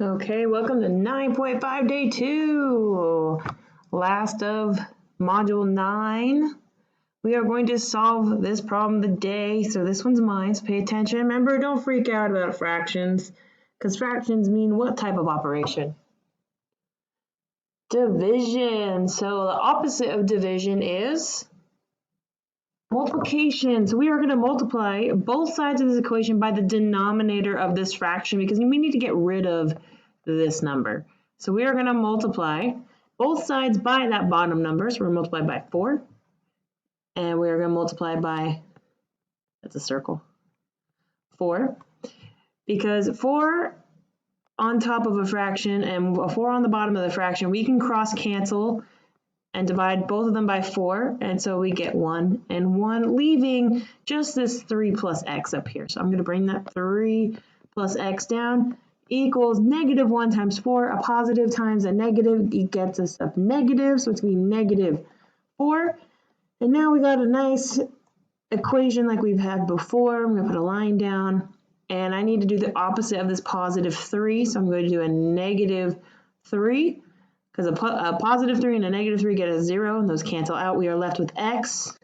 Okay, welcome to 9.5 day 2, last of module 9. We are going to solve this problem today. So this one's mine, so pay attention. Remember, don't freak out about fractions, because fractions mean what type of operation? Division. So the opposite of division is multiplication. So we are going to multiply both sides of this equation by the denominator of this fraction because we need to get rid of this number. So we are going to multiply both sides by that bottom number. So we're going to multiply by 4. And we are going to multiply by, that's a circle, 4. Because 4 on top of a fraction and a 4 on the bottom of the fraction, we can cross cancel and divide both of them by 4, and so we get 1 and 1, leaving just this 3 plus x up here. So I'm going to bring that 3 plus x down, equals negative 1 times 4, a positive times a negative, it gets us a negative, so it's going to be negative 4. And now we got a nice equation like we've had before. I'm going to put a line down, and I need to do the opposite of this positive 3, so I'm going to do a negative 3. Because a positive 3 and a negative 3 get a 0, and those cancel out. We are left with x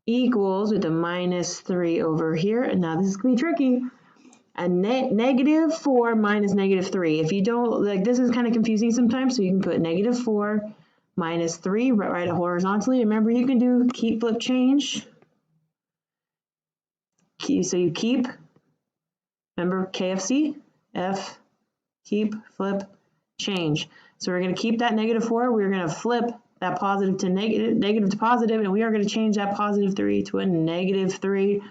equals with a minus 3 over here. And now this is going to be tricky. A negative 4 minus negative 3. If you don't, like, this is kind of confusing sometimes, so you can put negative 4 minus 3, write it horizontally. Remember, you can do keep, flip, change. So you keep, remember KFC, F, keep, flip, change. So we're going to keep that negative 4. We're going to flip that positive to negative to positive, and we are going to change that positive 3 to a negative 3.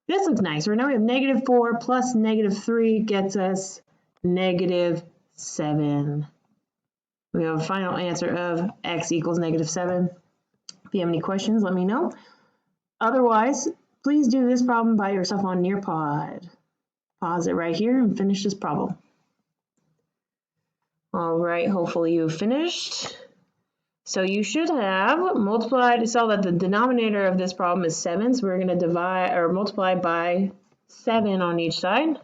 This looks nice. Right now we have negative 4 plus negative 3 gets us negative 7. We have a final answer of x equals negative 7. If you have any questions, let me know. Otherwise, please do this problem by yourself on Nearpod. Pause it right here and finish this problem. All right, hopefully you finished. So you should have multiplied, so that the denominator of this problem is 7. So we're going to divide or multiply by 7 on each side.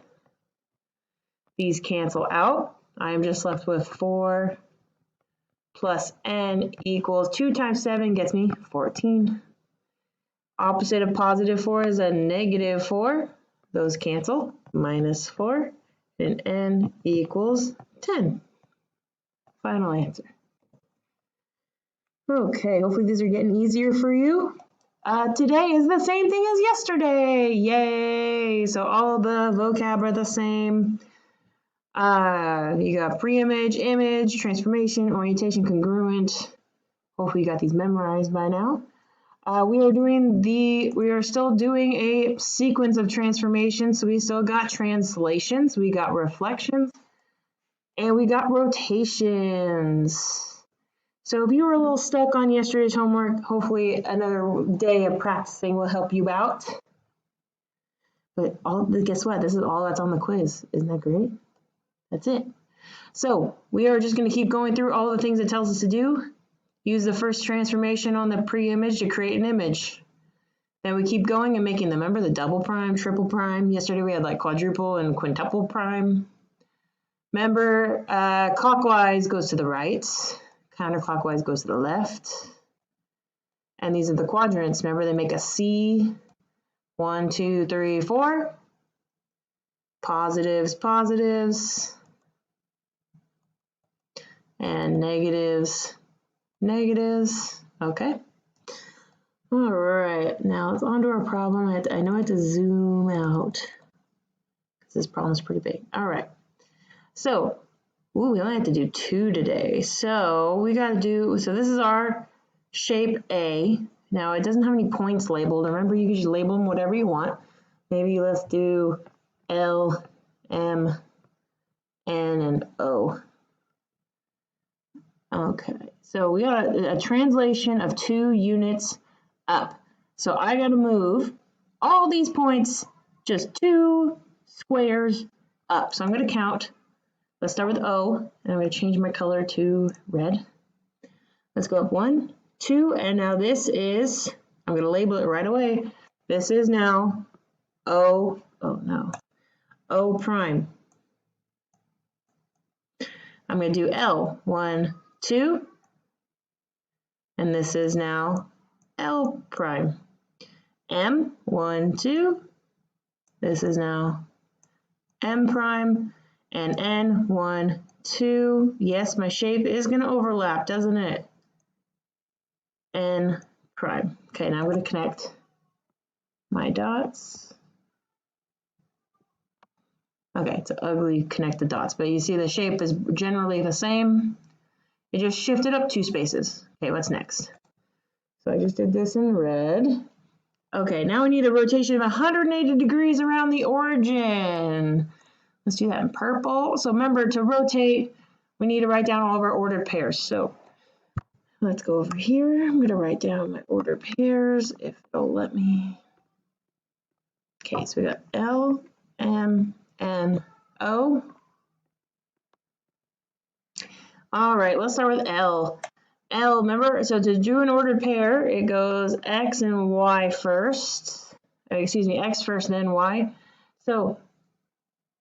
These cancel out. I'm just left with 4 plus n equals 2 times 7 gets me 14. Opposite of positive 4 is a negative 4. Those cancel. Minus 4. And n equals 10. Final answer. Okay, hopefully these are getting easier for you. Today is the same thing as yesterday. Yay! So all the vocab are the same. You got pre-image, image, transformation, orientation, congruent. Hopefully you got these memorized by now. We are still doing a sequence of transformations. So we still got translations, we got reflections, and we got rotations. So if you were a little stuck on yesterday's homework, hopefully another day of practicing will help you out. But guess what? This is all that's on the quiz. Isn't that great? That's it. So we are just going to keep going through all the things it tells us to do. Use the first transformation on the pre-image to create an image. Then we keep going and making them. Remember the double prime, triple prime? Yesterday we had like quadruple and quintuple prime. Remember, clockwise goes to the right, counterclockwise goes to the left. And these are the quadrants. Remember, they make a C. 1, 2, 3, 4. Positives, positives. And negatives, negatives. Okay. All right. Now let's on to our problem. I know I have to zoom out because this problem is pretty big. All right. So, we only have to do 2 today. So we got to do, so this is our shape A. Now it doesn't have any points labeled. Remember, you can just label them whatever you want. Maybe let's do L, M, N, and O. Okay, so we got a translation of 2 units up. So I got to move all these points just 2 squares up. So I'm going to count. Let's start with O, and I'm going to change my color to red. Let's go up 1, 2, and now this is, I'm going to label it right away. This is now O prime. I'm going to do L, 1, 2, and this is now L prime. M, 1, 2, this is now M prime, and N, 1, 2, yes, my shape is going to overlap, doesn't it? N prime. Okay, now I'm going to connect my dots. Okay, it's ugly connected dots, but you see the shape is generally the same. It just shifted up 2 spaces. Okay, what's next? So I just did this in red. Okay, now we need a rotation of 180 degrees around the origin. Let's do that in purple. So remember, to rotate, we need to write down all of our ordered pairs. So let's go over here. I'm going to write down my ordered pairs if it'll let me. Okay, so we got L, M, N, O. All right, let's start with L. L, remember, so to do an ordered pair, it goes X and Y first. Excuse me, X first, then Y. So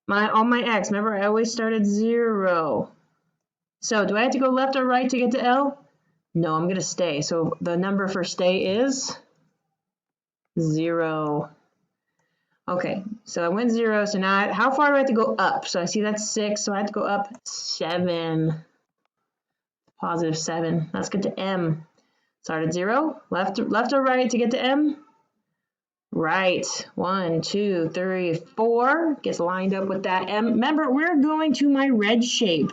on my X, remember, I always start at 0. So do I have to go left or right to get to L? No, I'm going to stay. So the number for stay is 0. Okay, so I went 0. So now, how far do I have to go up? So I see that's 6, so I have to go up 7. Positive 7. Let's get to M. Start at 0. Left or right to get to M? Right. 1, 2, 3, 4. Gets lined up with that M. Remember, we're going to my red shape.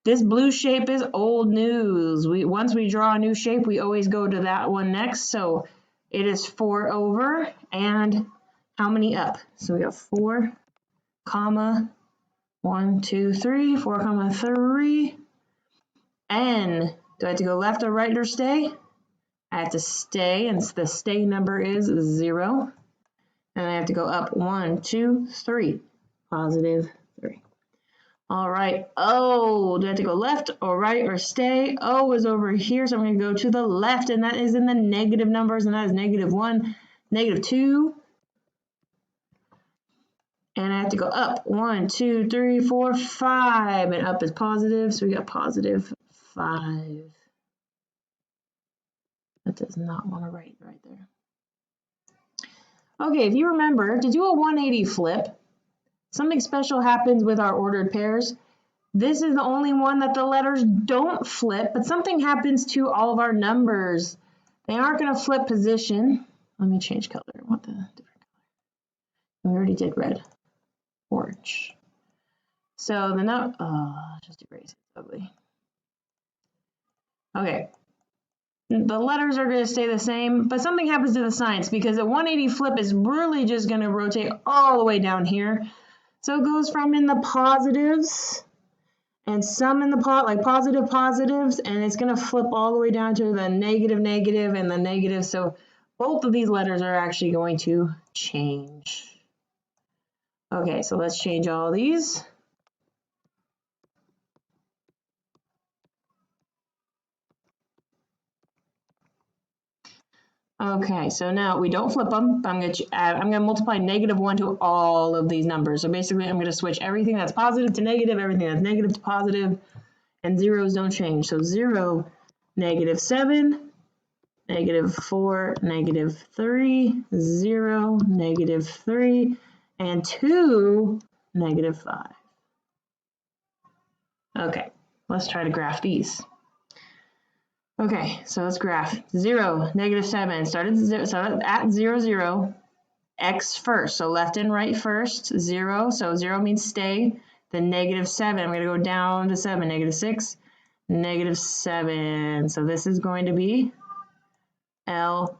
This blue shape is old news. Once we draw a new shape, we always go to that one next. So it is 4 over, and how many up? So we got 4, comma, 1, 2, 3, 4, comma, 3. N, do I have to go left or right or stay? I have to stay, and the stay number is 0. And I have to go up 1, 2, 3, positive 3. All right, O, do I have to go left or right or stay? O is over here, so I'm going to go to the left, and that is in the negative numbers, and that is -1, -2. And I have to go up 1, 2, 3, 4, 5, and up is positive, so we got positive 5. That does not want to write right there. Okay, if you remember, to do a 180 flip, something special happens with our ordered pairs. This is the only one that the letters don't flip, but something happens to all of our numbers. They aren't going to flip position. Let me change color. I want the different color. We already did red. Orange. So the note, just erase it. Ugly. Okay. The letters are going to stay the same, but something happens to the signs because a 180 flip is really just going to rotate all the way down here. So it goes from in the positives and some in the like positive positives, and it's going to flip all the way down to the negative negative and the negative. So both of these letters are actually going to change. Okay, so let's change all these. Okay, so now we don't flip them, but I'm going to multiply -1 to all of these numbers. So basically, I'm going to switch everything that's positive to negative, everything that's negative to positive, and zeros don't change. So 0, -7, -4, -3, 0, -3, and 2, -5. Okay, let's try to graph these. Okay, so let's graph 0, -7. Start at 0, 0. X first, so left and right first. 0, so 0 means stay. Then -7. I'm going to go down to 7. -6, -7. So this is going to be L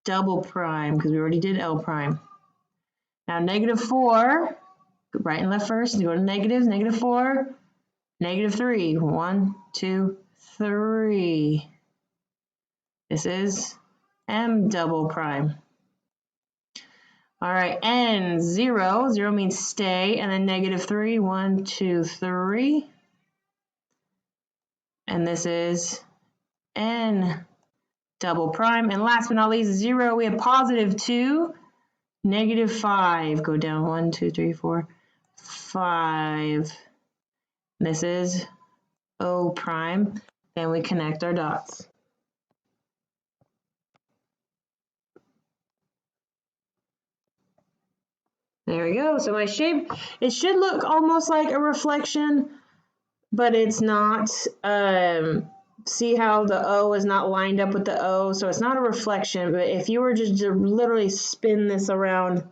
double prime because we already did L prime. Now -4, right and left first. Go to negatives. -4, -3. 1, 2, 3. This is M double prime. All right, N, 0. 0 means stay, and then -3. 1, 2, 3. And this is N double prime. And last but not least, 0. We have +2, -5. Go down 1, 2, 3, 4, 5. This is O prime. Then we connect our dots. There we go. So my shape, it should look almost like a reflection, but it's not. See how the O is not lined up with the O, so it's not a reflection, but if you were just to literally spin this around,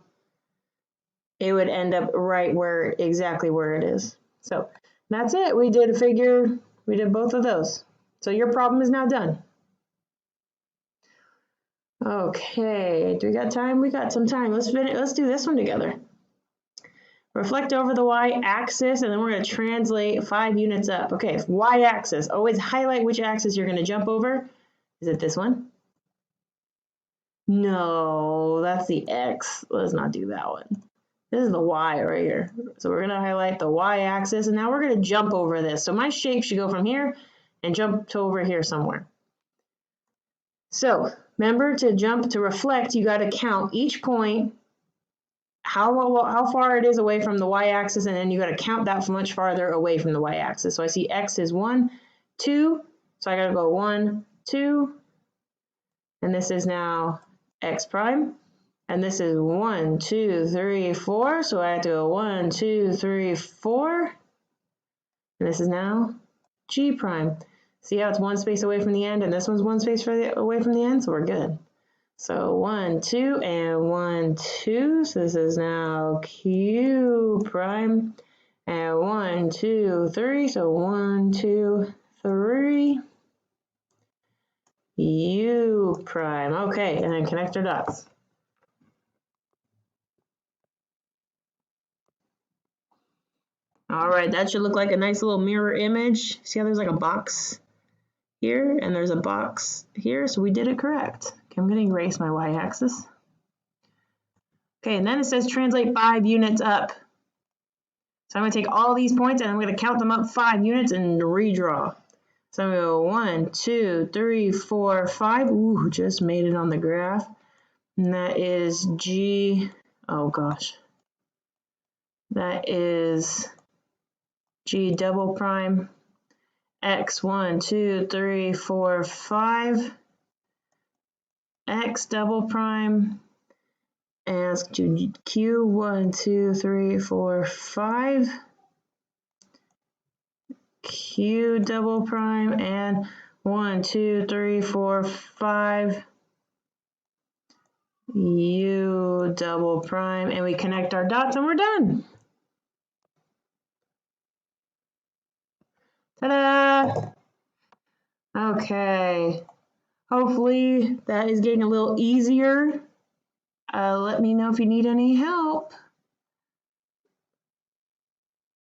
it would end up right where, exactly where it is. So that's it. We did a figure, we did both of those. So your problem is now done. Okay, do we got time? We got some time. Let's do this one together. Reflect over the y-axis, and then we're going to translate 5 units up. Okay, y-axis. Always highlight which axis you're going to jump over. Is it this one? No, that's the x. Let's not do that one. This is the y right here. So we're going to highlight the y-axis, and now we're going to jump over this. So my shape should go from here and jump to over here somewhere. So remember, to jump, to reflect, you got to count each point, how far it is away from the y-axis, and then you got to count that much farther away from the y-axis. So I see x is 1, 2, so I got to go 1, 2, and this is now x prime, and this is 1, 2, 3, 4, so I have to go 1, 2, 3, 4, and this is now g prime. See how it's one space away from the end, and this one's one space away from the end, so we're good. So 1, 2, and 1, 2. So this is now Q prime. And 1, 2, 3. So 1, 2, 3. U prime. Okay, and then connect our dots. All right, that should look like a nice little mirror image. See how there's like a box here, and there's a box here, so we did it correct. Okay, I'm going to erase my y-axis. Okay, and then it says translate 5 units up. So I'm going to take all these points and I'm going to count them up 5 units and redraw. So I'm going to go 1, 2, 3, 4, 5. Ooh, just made it on the graph. And that is G, oh gosh. That is G double prime, X 1, 2, 3, 4, 5, X double prime, and Q 1, 2, 3, 4, 5, Q double prime, and 1, 2, 3, 4, 5, U double prime, and we connect our dots and we're done. Ta-da! Okay, hopefully that is getting a little easier. Let me know if you need any help.